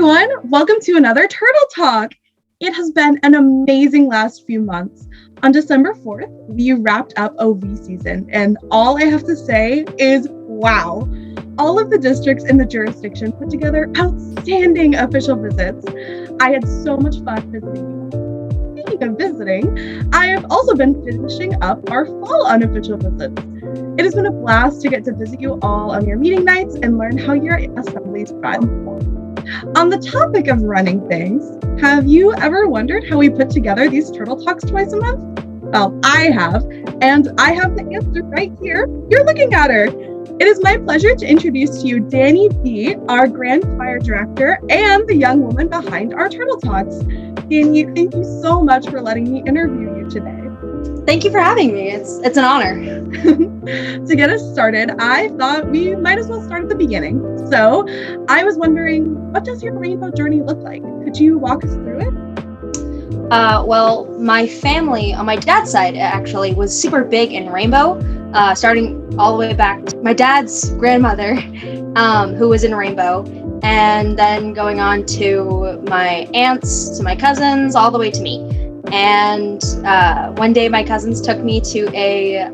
everyone, welcome to another Turtle Talk. It has been an amazing last few months. On December 4th, we wrapped up OV season, and all I have to say is wow. All of the districts in the jurisdiction put together outstanding official visits. I had so much fun visiting you. Speaking of visiting, I have also been finishing up our fall unofficial visits. It has been a blast to get to visit you all on your meeting nights and learn how your assemblies run. On the topic of running things, have you ever wondered how we put together these Turtle Talks twice a month? Well, I have, and I have the answer right here. You're looking at her. It is my pleasure to introduce to you Dani B, our Grand Choir Director, and the young woman behind our Turtle Talks. Dani, thank you so much for letting me interview you today. Thank you for having me. It's an honor. To get us started, I thought we might as well start at the beginning. So I was wondering, what does your rainbow journey look like? Could you walk us through it? Well, my family on my dad's side actually was super big in rainbow, starting all the way back to my dad's grandmother, who was in rainbow, and then going on to my aunts, to my cousins, all the way to me. And one day my cousins took me to a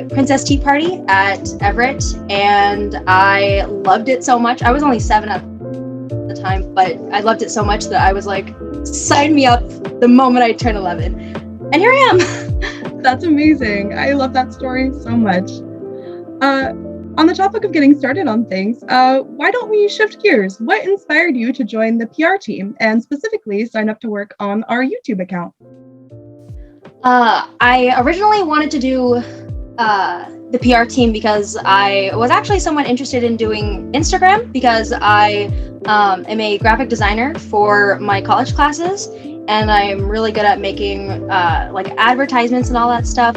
Princess Tea party at Everett, and I loved it so much. I was only 7 at the time, but I loved it so much that I was like, sign me up the moment I turn 11. And here I am. That's amazing. I love that story so much. On the topic of getting started on things, why don't we shift gears? What inspired you to join the PR team and specifically sign up to work on our YouTube account? I originally wanted to do the PR team because I was actually somewhat interested in doing Instagram because I am a graphic designer for my college classes, and I'm really good at making like advertisements and all that stuff.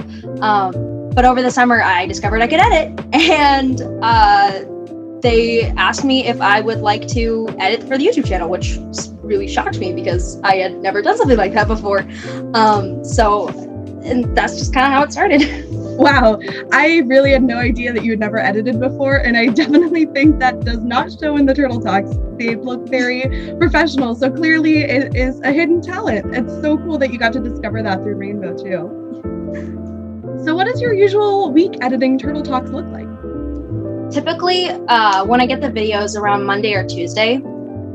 But over the summer, I discovered I could edit, and they asked me if I would like to edit for the YouTube channel, which really shocked me because I had never done something like that before. And that's just kind of how it started. Wow, I really had no idea that you had never edited before, and I definitely think that does not show in the Turtle Talks. They look very professional, so clearly it is a hidden talent. It's so cool that you got to discover that through Rainbow too. So what does your usual week editing Turtle Talks look like? Typically, when I get the videos around Monday or Tuesday,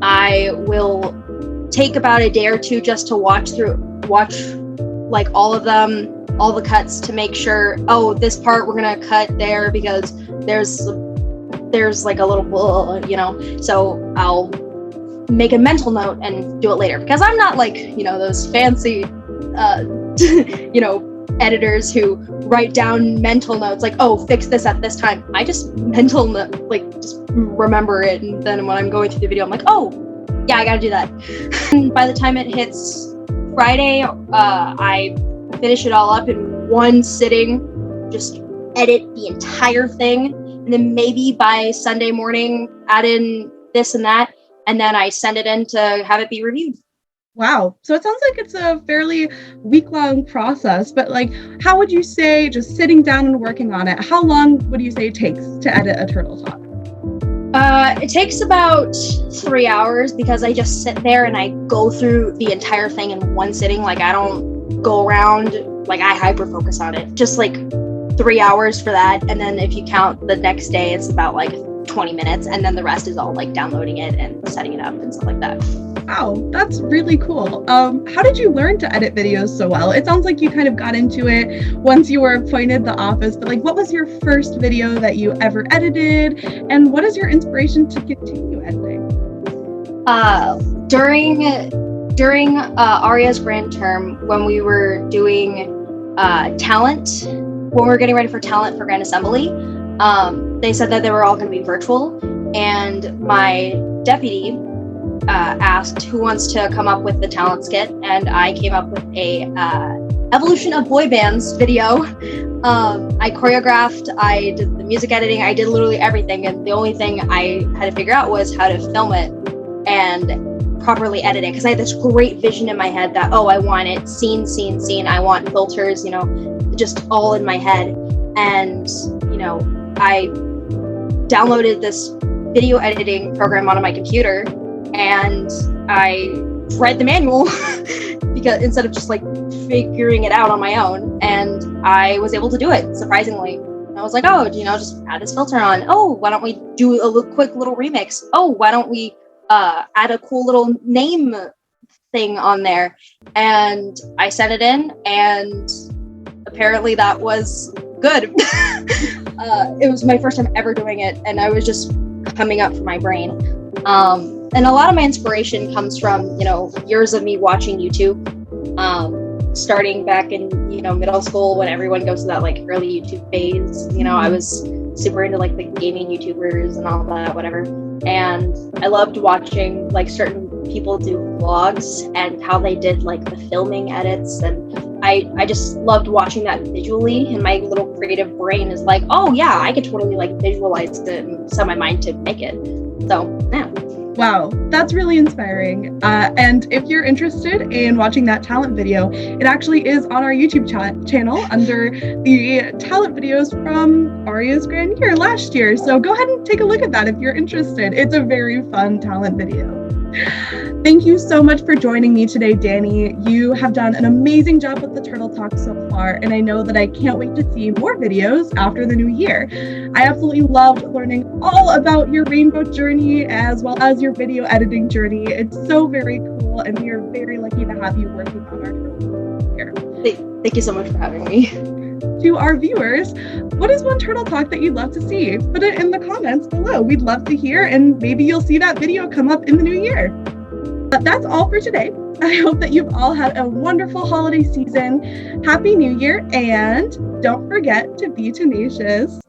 I will take about a day or two just to watch like all of them, all the cuts to make sure, oh, this part we're gonna cut there because there's like a little, so I'll make a mental note and do it later because I'm not like, those fancy, editors who write down mental notes like, oh, fix this at this time. I just just remember it, and then when I'm going through the video, I'm like, oh, yeah, I gotta do that. And by the time it hits Friday, I finish it all up in one sitting, just edit the entire thing, and then maybe by Sunday morning, add in this and that, and then I send it in to have it be reviewed. Wow. So it sounds like it's a fairly week-long process, but like, how would you say just sitting down and working on it, how long would you say it takes to edit a Turtle Talk? It takes about 3 hours because I just sit there and I go through the entire thing in one sitting. Like I don't go around, like I hyper-focus on it. Just like 3 hours for that. And then if you count the next day, it's about like 20 minutes. And then the rest is all like downloading it and setting it up and stuff like that. Wow, that's really cool. How did you learn to edit videos so well? It sounds like you kind of got into it once you were appointed the office, but like, what was your first video that you ever edited? And what is your inspiration to continue editing? During Aria's grand term, when we were doing talent, when we were getting ready for talent for Grand Assembly, they said that they were all going to be virtual, and my deputy asked who wants to come up with the talent skit, and I came up with a evolution of boy bands video. I choreographed, I did the music editing, I did literally everything, and the only thing I had to figure out was how to film it and properly edit it, because I had this great vision in my head that, oh, I want it scene, I want filters, just all in my head. And I downloaded this video editing program onto my computer, and I read the manual because instead of just like figuring it out on my own, and I was able to do it surprisingly. I was like, oh, just add this filter on. Oh, why don't we do a quick little remix? Oh, why don't we add a cool little name thing on there? And I sent it in, and apparently that was good. It was my first time ever doing it, and I was just coming up from my brain. And a lot of my inspiration comes from, years of me watching YouTube, starting back in, middle school when everyone goes to that like early YouTube phase. I was super into like the gaming YouTubers and all that, whatever. And I loved watching like certain people do vlogs and how they did like the filming edits. And I just loved watching that visually, and my little creative brain is like, oh yeah, I could totally like visualize it and set my mind to make it. So yeah. Wow, that's really inspiring. And if you're interested in watching that talent video, it actually is on our YouTube channel under the talent videos from Aria's Grand Year last year. So go ahead and take a look at that if you're interested. It's a very fun talent video. Thank you so much for joining me today, Dani. You have done an amazing job with the Turtle Talk so far, and I know that I can't wait to see more videos after the new year. I absolutely loved learning all about your rainbow journey as well as your video editing journey. It's so very cool, and we are very lucky to have you working on our Turtle here. Thank you so much for having me. To our viewers, what is one Turtle Talk that you'd love to see? Put it in the comments below. We'd love to hear, and maybe you'll see that video come up in the new year. But that's all for today. I hope that you've all had a wonderful holiday season. Happy New Year, and don't forget to be tenacious.